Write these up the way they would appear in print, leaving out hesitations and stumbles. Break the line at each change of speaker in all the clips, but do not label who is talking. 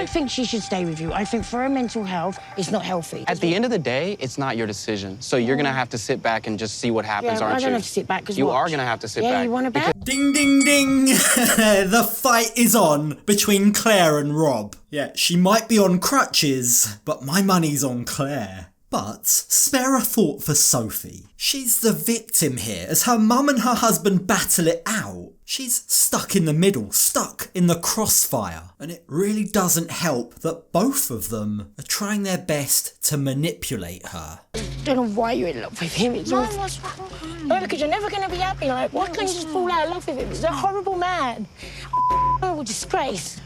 don't think she should stay with you. I think for her mental health, it's not healthy.
At the end of the day, it's not your decision. So you're going to have to sit back and just see what happens, aren't you?
I don't have to sit back because
you are going to have to sit back.
Yeah, you want to bet?
Ding, ding, ding. The fight is on between Claire and Rob. Yeah, she might be on crutches, but my money's on Claire. But spare a thought for Sophie. She's the victim here as her mum and her husband battle it out. She's stuck in the middle, stuck in the crossfire. And it really doesn't help that both of them are trying their best to manipulate her.
I don't know why you're in love with him. It's all... No, because you're never going to be happy. Like, why can't you just fall out of love with him? He's a horrible man. Horrible disgrace.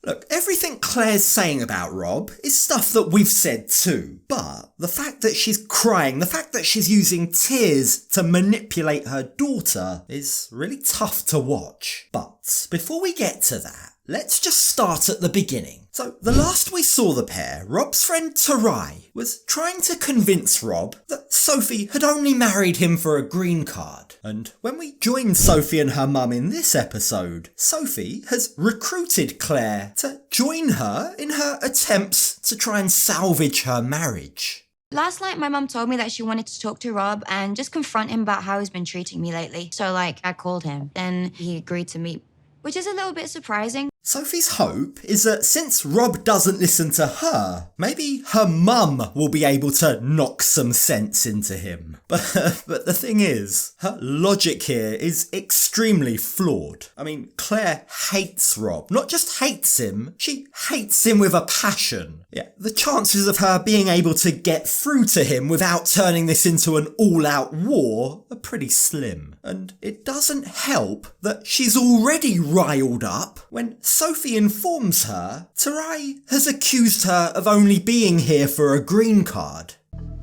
Look, everything Claire's saying about Rob is stuff that we've said too. But the fact that she's crying, the fact that she's using tears to manipulate her daughter is really tough to watch. But before we get to that, let's just start at the beginning. So, the last we saw the pair, Rob's friend Tarai was trying to convince Rob that Sophie had only married him for a green card. And when we joined Sophie and her mum in this episode, Sophie has recruited Claire to join her in her attempts to try and salvage her marriage.
Last night, my mum told me that she wanted to talk to Rob and just confront him about how he's been treating me lately. So, I called him. Then he agreed to meet, which is a little bit surprising.
Sophie's hope is that since Rob doesn't listen to her, maybe her mum will be able to knock some sense into him. But the thing is, her logic here is extremely flawed. I mean, Claire hates Rob. Not just hates him, she hates him with a passion. Yeah, the chances of her being able to get through to him without turning this into an all-out war are pretty slim. And it doesn't help that she's already riled up when Sophie informs her Tarai has accused her of only being here for a green card.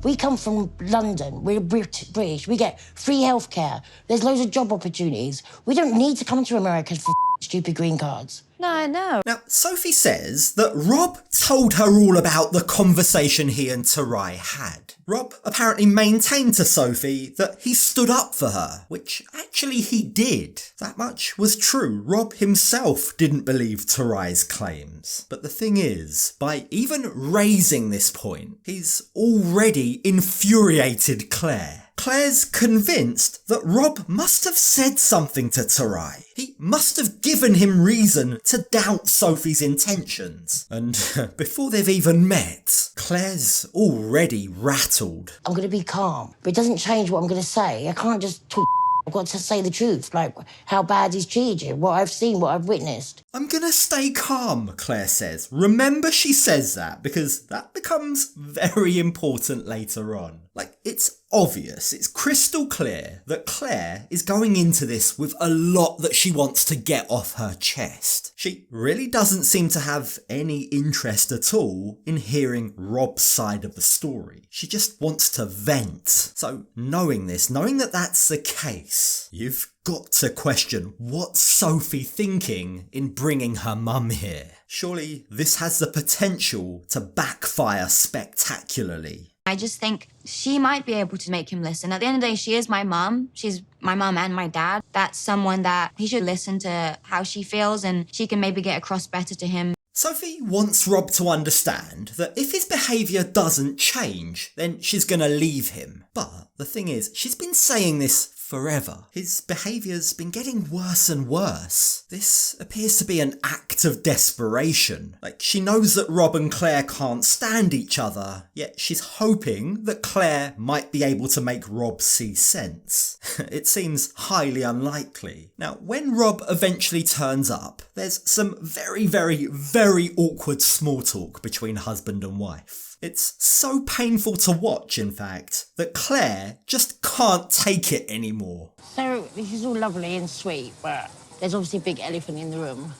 We come from London. We're British. We get free healthcare. There's loads of job opportunities. We don't need to come to America for stupid green cards.
No, I know.
Now, Sophie says that Rob told her all about the conversation he and Tarai had. Rob apparently maintained to Sophie that he stood up for her, which actually he did. That much was true. Rob himself didn't believe Tarai's claims. But the thing is, by even raising this point, he's already infuriated Claire. Claire's convinced that Rob must have said something to Tarai. He must have given him reason to doubt Sophie's intentions. And before they've even met, Claire's already rattled.
I'm going to be calm, but it doesn't change what I'm going to say. I can't just talk. I've got to say the truth, like how bad he's treated you, what I've seen, what I've witnessed.
I'm gonna stay calm, Claire says. Remember she says that, because that becomes very important later on. It's obvious, it's crystal clear that Claire is going into this with a lot that she wants to get off her chest. She really doesn't seem to have any interest at all in hearing Rob's side of the story. She just wants to vent. So knowing this, knowing that that's the case, you've got to question what's Sophie thinking in bringing her mum here. Surely this has the potential to backfire spectacularly.
I just think she might be able to make him listen. At the end of the day, she is my mum. She's my mum and my dad. That's someone that he should listen to how she feels and she can maybe get across better to him.
Sophie wants Rob to understand that if his behaviour doesn't change, then she's gonna leave him. But the thing is, she's been saying this forever. His behaviour's been getting worse and worse. This appears to be an act of desperation. She knows that Rob and Claire can't stand each other, yet she's hoping that Claire might be able to make Rob see sense. It seems highly unlikely. Now, when Rob eventually turns up, there's some very, very, very awkward small talk between husband and wife. It's so painful to watch, in fact, that Claire just can't take it anymore.
So, this is all lovely and sweet, but there's obviously a big elephant in the room.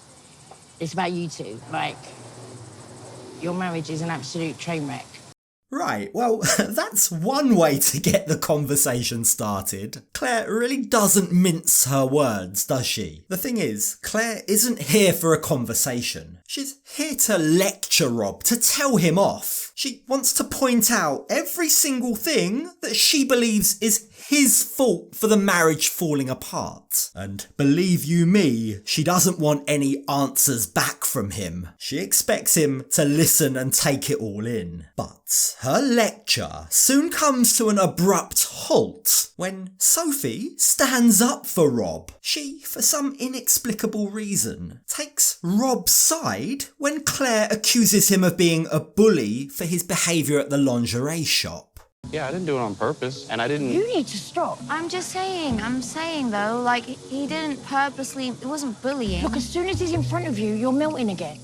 It's about you two. Your marriage is an absolute train wreck.
Right, well, that's one way to get the conversation started. Claire really doesn't mince her words, does she? The thing is, Claire isn't here for a conversation. She's here to lecture Rob, to tell him off. She wants to point out every single thing that she believes is his fault for the marriage falling apart. And believe you me, she doesn't want any answers back from him. She expects him to listen and take it all in. But her lecture soon comes to an abrupt halt when Sophie stands up for Rob. She, for some inexplicable reason, takes Rob's side when Claire accuses him of being a bully for his behaviour at the lingerie shop.
Yeah, I didn't do it on purpose, and I didn't...
You need to stop.
I'm saying though, like, he didn't purposely, it wasn't bullying.
Look, as soon as he's in front of you, you're melting again.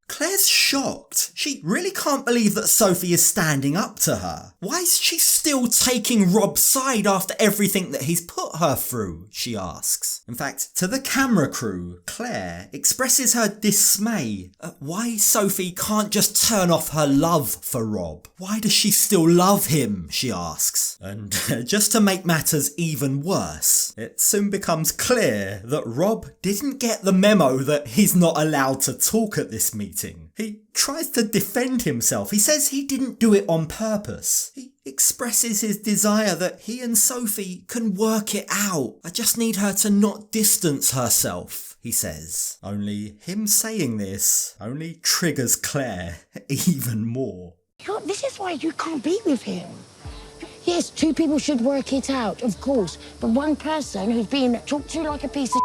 Claire's shocked. She really can't believe that Sophie is standing up to her. Why is she still taking Rob's side after everything that he's put her through, she asks. In fact, to the camera crew, Claire expresses her dismay at why Sophie can't just turn off her love for Rob. Why does she still love him, she asks. And just to make matters even worse, it soon becomes clear that Rob didn't get the memo that he's not allowed to talk at this meeting. He tries to defend himself. He says he didn't do it on purpose. He expresses his desire that he and Sophie can work it out. I just need her to not distance herself, he says. Only him saying this only triggers Claire even more.
Look, this is why you can't be with him. Yes, two people should work it out, of course. But one person who's being talked to like a piece of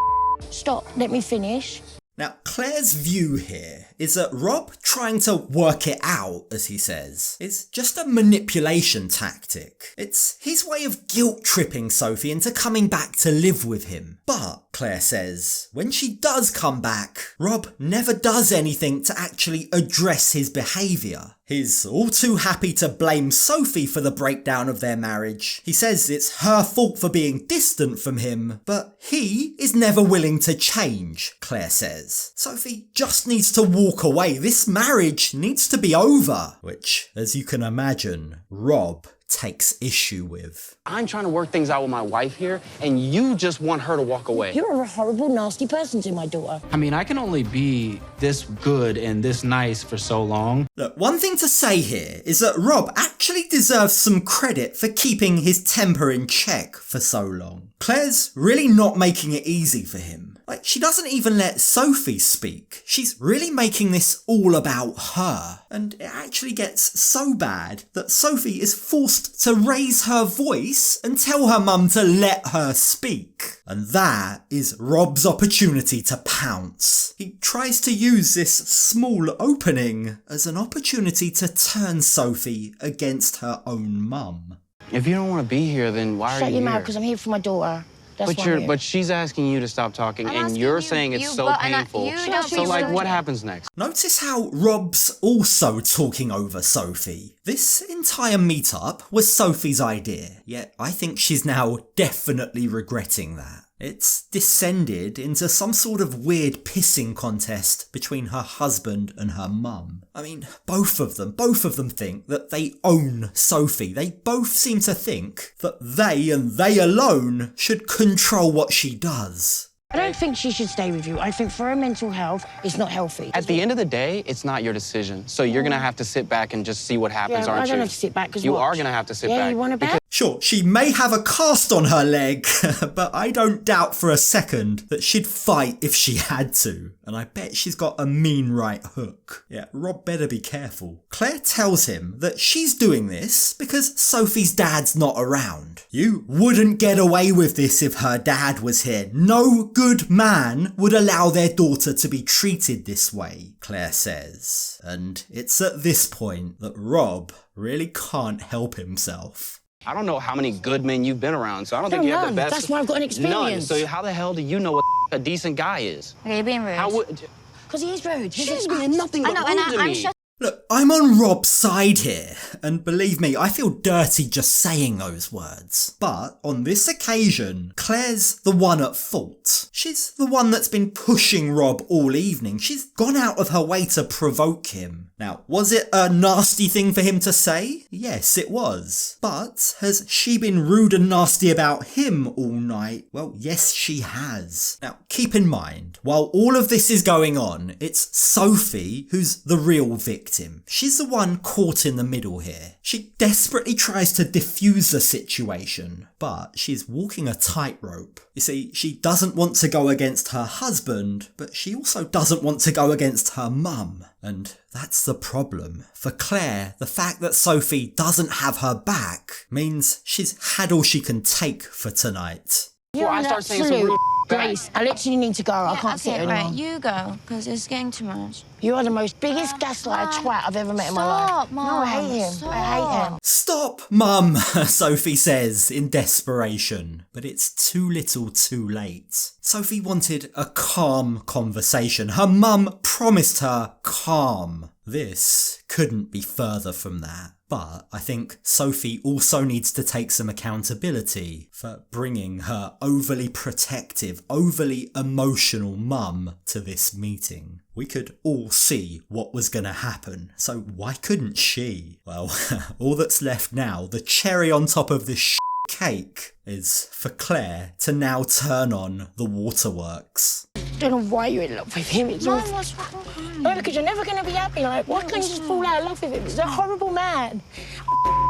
Stop, let me finish.
Now, Claire's view here is that Rob trying to work it out, as he says, is just a manipulation tactic. It's his way of guilt-tripping Sophie into coming back to live with him. But, Claire says, when she does come back, Rob never does anything to actually address his behaviour. He's all too happy to blame Sophie for the breakdown of their marriage. He says it's her fault for being distant from him, but he is never willing to change, Claire says. Sophie just needs to walk away. This marriage needs to be over. Which, as you can imagine, Rob takes issue with.
I'm trying to work things out with my wife here, and you just want her to walk away.
You're a horrible, nasty person to my daughter.
I mean, I can only be this good and this nice for so long.
Look, one thing to say here is that Rob actually deserves some credit for keeping his temper in check for so long. Claire's really not making it easy for him. Like, she doesn't even let Sophie speak. She's really making this all about her. And it actually gets so bad that Sophie is forced to raise her voice and tell her mum to let her speak. And that is Rob's opportunity to pounce. He tries to use this small opening as an opportunity to turn Sophie against her own mum.
If you don't want to be here, then why are
Shut
you
your
here?
mouth, because I'm here for my daughter. That's why I'm here.
But she's asking you to stop talking,
I'm
and
asking
you're
you-
saying it's
you-
so
but- and
painful.
you don't
So, like,
feel-
what happens next?
Notice how Rob's also talking over Sophie. This entire meetup was Sophie's idea, yet I think she's now definitely regretting that. It's descended into some sort of weird pissing contest between her husband and her mum. I mean, both of them think that they own Sophie. They both seem to think that they and they alone should control what she does.
I don't think she should stay with you. I think for her mental health, it's not healthy.
At the end of the day, it's not your decision. So you're going to have to sit back and just see what happens,
Yeah,
aren't
I
you?
don't have to sit back, because
You are going to have to sit back.
Yeah, you want to bet?
Sure, she may have a cast on her leg, but I don't doubt for a second that she'd fight if she had to. And I bet she's got a mean right hook. Yeah, Rob better be careful. Claire tells him that she's doing this because Sophie's dad's not around. You wouldn't get away with this if her dad was here. No good man would allow their daughter to be treated this way, Claire says. And it's at this point that Rob really can't help himself.
I don't know how many good men you've been around, so I don't think you have
none.
the best.
That's why I've got an experience.
None. So how the hell do you know what a decent guy is?
Okay, you're being rude.
How would...
Because he is rude.
She's being nothing
I
but
know, and
rude to
I'm
me.
shut.
Look, I'm on Rob's side here, and believe me, I feel dirty just saying those words. But on this occasion, Claire's the one at fault. She's the one that's been pushing Rob all evening. She's gone out of her way to provoke him. Now, was it a nasty thing for him to say? Yes, it was. But has she been rude and nasty about him all night? Well, yes, she has. Now, keep in mind, while all of this is going on, it's Sophie who's the real victim. victim. She's the one caught in the middle here. She desperately tries to diffuse the situation, but she's walking a tightrope. You see, she doesn't want to go against her husband, but she also doesn't want to go against her mum. And that's the problem. For Claire, the fact that Sophie doesn't have her back means she's had all she can take for tonight.
You're
I
an
start saying some
absolute
rude
Grace, I literally need to go. I can't sit
okay,
anymore.
right, you go, because it's getting too much.
You are the most biggest gaslighter twat I've ever met in my life.
Stop, Mom.
No, I hate him.
Stop.
I hate him.
Stop, Mum, Sophie says in desperation. But it's too little too late. Sophie wanted a calm conversation. Her mum promised her calm. This couldn't be further from that. But I think Sophie also needs to take some accountability for bringing her overly protective, overly emotional mum to this meeting. We could all see what was going to happen, so why couldn't she? Well, all that's left now, the cherry on top of this cake, is for Claire to now turn on the waterworks.
I don't know why you're in love with him. It's
Mom,
all...
what's wrong?
No, because you're never going to be happy. Like, why can't you just fall out of love with him? He's a horrible man.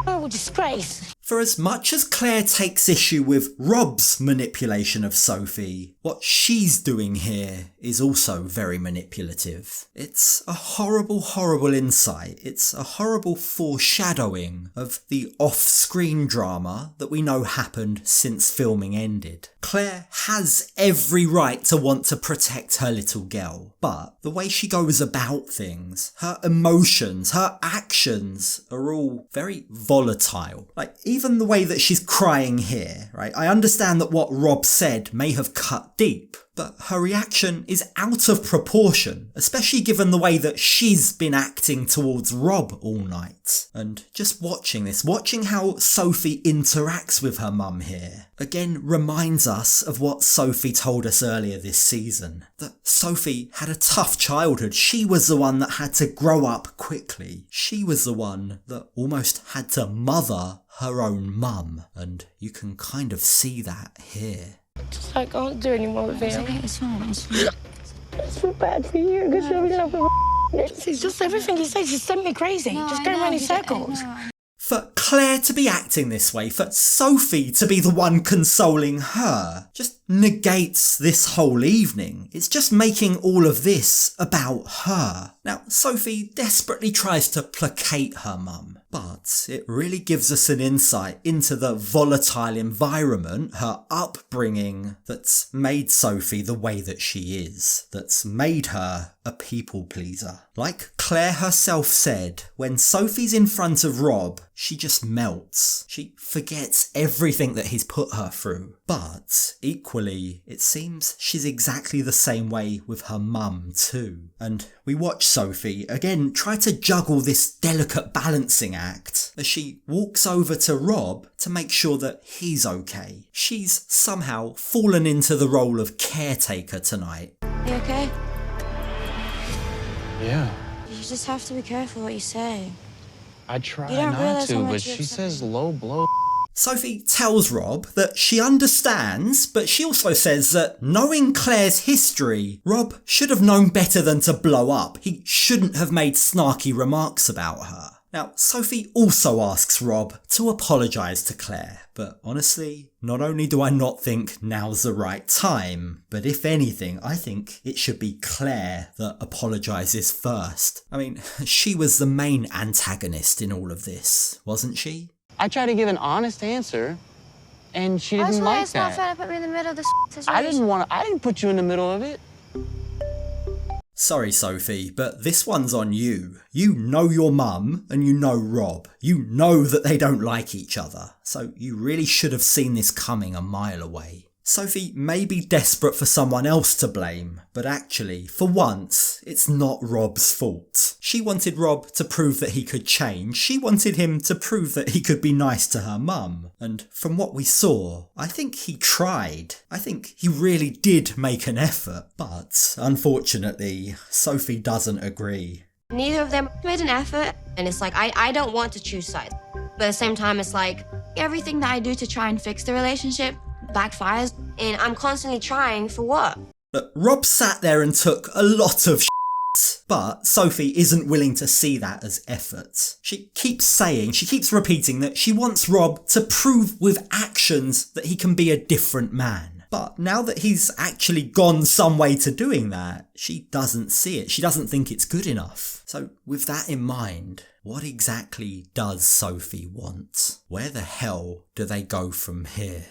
Horrible disgrace.
For as much as Claire takes issue with Rob's manipulation of Sophie, what she's doing here is also very manipulative. It's a horrible, horrible insight. It's a horrible foreshadowing of the off-screen drama that we know happened since filming ended. Claire has every right to want to protect her little girl, but the way she goes about things, her emotions, her actions are all very volatile. Like, even the way that she's crying here, right? I understand that what Rob said may have cut deep, but her reaction is out of proportion, especially given the way that she's been acting towards Rob all night. And just watching this, watching how Sophie interacts with her mum here, again reminds us of what Sophie told us earlier this season, that Sophie had a tough childhood. She was the one that had to grow up quickly. She was the one that almost had to mother her own mum, and you can kind of see that here.
Just, I can't do any more with him.
It's fine, it's fine.
It's feel bad for you because you're in love with It's just everything he says just sent me crazy. Just going around in circles.
For Claire to be acting this way, for Sophie to be the one consoling her, just negates this whole evening. It's just making all of this about her. Now, Sophie desperately tries to placate her mum, but it really gives us an insight into the volatile environment, her upbringing, that's made Sophie the way that she is, that's made her a people pleaser. Like Claire herself said, when Sophie's in front of Rob, she just melts. She forgets everything that he's put her through. But equally, it seems she's exactly the same way with her mum too. And we watch Sophie again try to juggle this delicate balancing act as she walks over to Rob to make sure that he's okay. She's somehow fallen into the role of caretaker tonight.
You okay?
Yeah.
You just have to be careful what you say.
I try
You don't
not
realize
to,
how
but
much you
she
accept
says
me.
low blow.
Sophie tells Rob that she understands, but she also says that knowing Claire's history, Rob should have known better than to blow up. He shouldn't have made snarky remarks about her. Now, Sophie also asks Rob to apologise to Claire, but honestly, not only do I not think now's the right time, but if anything, I think it should be Claire that apologises first. I mean, she was the main antagonist in all of this, wasn't she?
I tried to give an honest answer, and she didn't like
It's not fair
that.
to put me in the middle of this situation.
I didn't put you in the middle of it.
Sorry, Sophie, but this one's on you. You know your mum and you know Rob. You know that they don't like each other, so you really should have seen this coming a mile away. Sophie may be desperate for someone else to blame, but actually, for once, it's not Rob's fault. She wanted Rob to prove that he could change. She wanted him to prove that he could be nice to her mum. And from what we saw, I think he tried. I think he really did make an effort. But, unfortunately, Sophie doesn't agree.
Neither of them made an effort, and it's like, I don't want to choose sides. But at the same time, it's like, everything that I do to try and fix the relationship backfires, and I'm constantly trying for what?
But Rob sat there and took a lot of shit, But Sophie isn't willing to see that as effort. She keeps repeating that she wants Rob to prove with actions that he can be a different man. But now that he's actually gone some way to doing that, she doesn't see it. She doesn't think it's good enough. So with that in mind, what exactly does Sophie want? Where the hell do they go from here?